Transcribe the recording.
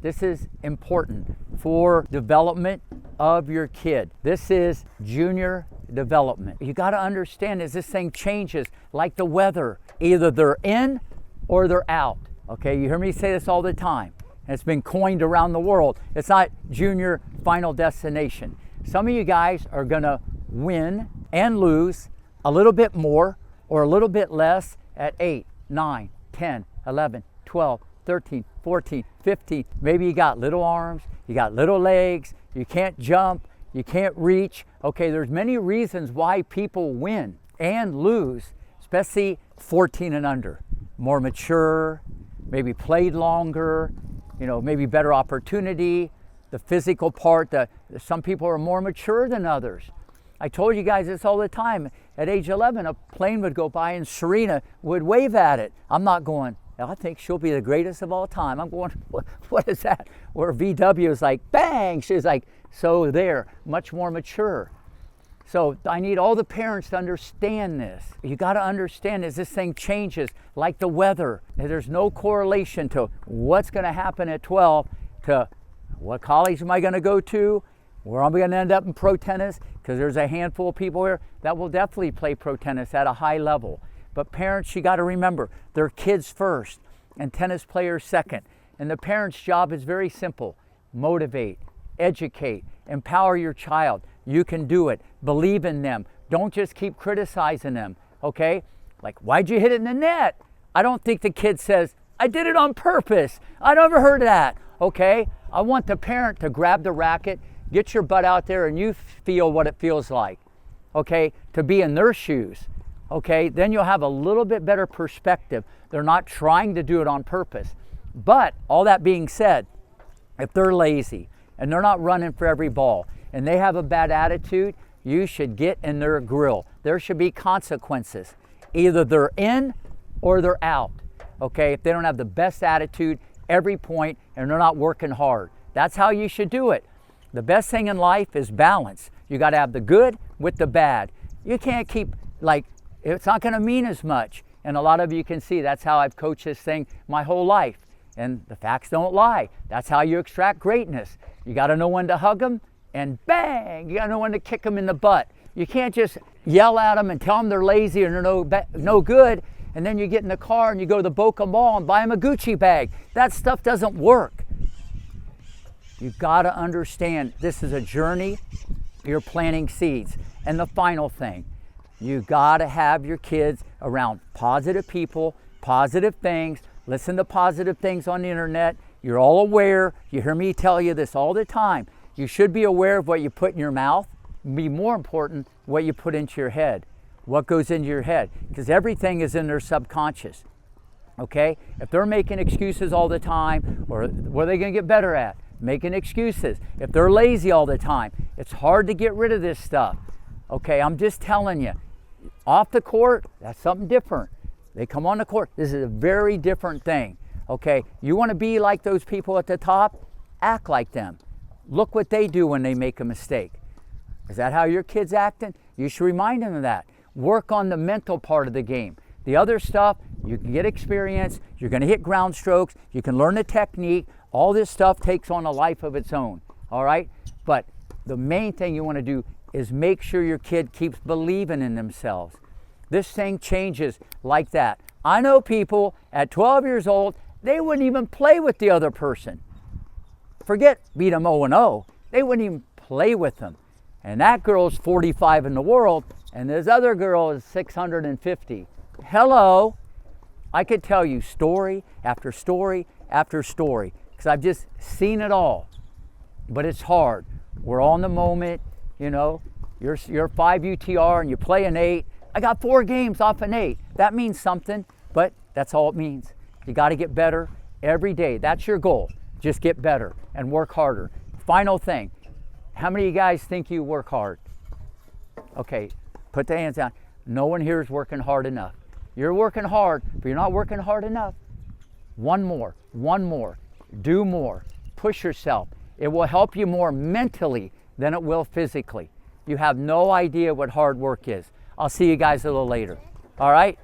This is important for development of your kid. This is junior development. You got to understand as this thing changes like the weather. Either they're in or they're out. Okay, you hear me say this all the time. And it's been coined around the world. It's not junior final destination. Some of you guys are gonna win and lose a little bit more or a little bit less at 8, 9, 10, 11, 12, 13, 14, 15. Maybe you got little arms, you got little legs, you can't jump, you can't reach. Okay, there's many reasons why people win and lose, especially 14 and under. More mature, maybe played longer, maybe better opportunity, the physical part, some people are more mature than others. I told you guys this all the time. At age 11, a plane would go by and Serena would wave at it. I'm not going, I think she'll be the greatest of all time. I'm going, what is that? Where VW is like, bang, she's like, so there, much more mature. So I need all the parents to understand this. You got to understand as this thing changes, like the weather. There's no correlation to what's going to happen at 12 to what college am I going to go to, where am I going to end up in pro tennis, because there's a handful of people here that will definitely play pro tennis at a high level. But parents, you got to remember, they're kids first and tennis players second. And the parent's job is very simple. Motivate, educate, empower your child. You can do it. Believe in them. Don't just keep criticizing them, okay? Like, why'd you hit it in the net? I don't think the kid says, I did it on purpose. I never heard that, okay? I want the parent to grab the racket, get your butt out there, and you feel what it feels like, okay? To be in their shoes, okay? Then you'll have a little bit better perspective. They're not trying to do it on purpose. But all that being said, if they're lazy and they're not running for every ball, and they have a bad attitude, you should get in their grill. There should be consequences. Either they're in or they're out, okay? If they don't have the best attitude every point and they're not working hard. That's how you should do it. The best thing in life is balance. You got to have the good with the bad. You can't keep, it's not going to mean as much. And a lot of you can see that's how I've coached this thing my whole life. And the facts don't lie. That's how you extract greatness. You got to know when to hug them, and bang, you got to know when to kick them in the butt. You can't just yell at them and tell them they're lazy or they're no good, and then you get in the car and you go to the Boca Mall and buy them a Gucci bag. That stuff doesn't work. You've got to understand this is a journey. You're planting seeds. And the final thing, you got to have your kids around positive people, positive things. Listen to positive things on the internet. You're all aware. You hear me tell you this all the time. You should be aware of what you put in your mouth. Be more important, what you put into your head. What goes into your head. Because everything is in their subconscious. Okay? If they're making excuses all the time, or what are they going to get better at? Making excuses. If they're lazy all the time, it's hard to get rid of this stuff. Okay? I'm just telling you. Off the court, that's something different. They come on the court. This is a very different thing. Okay? You want to be like those people at the top? Act like them. Look what they do when they make a mistake. Is that how your kid's acting? You should remind them of that. Work on the mental part of the game. The other stuff, you can get experience, you're going to hit ground strokes, you can learn the technique. All this stuff takes on a life of its own, all right? But the main thing you want to do is make sure your kid keeps believing in themselves. This thing changes like that. I know people at 12 years old, they wouldn't even play with the other person. Forget beat them 0-0. They wouldn't even play with them. And that girl's 45 in the world, and this other girl is 650. Hello. I could tell you story after story after story, because I've just seen it all. But it's hard. We're all in the moment, you're 5 UTR and you play an 8. I got 4 games off an 8. That means something, but that's all it means. You got to get better every day. That's your goal. Just get better and work harder. Final thing, how many of you guys think you work hard? Okay, put the hands down. No one here is working hard enough. You're working hard, but you're not working hard enough. One more, do more, push yourself. It will help you more mentally than it will physically. You have no idea what hard work is. I'll see you guys a little later. All right?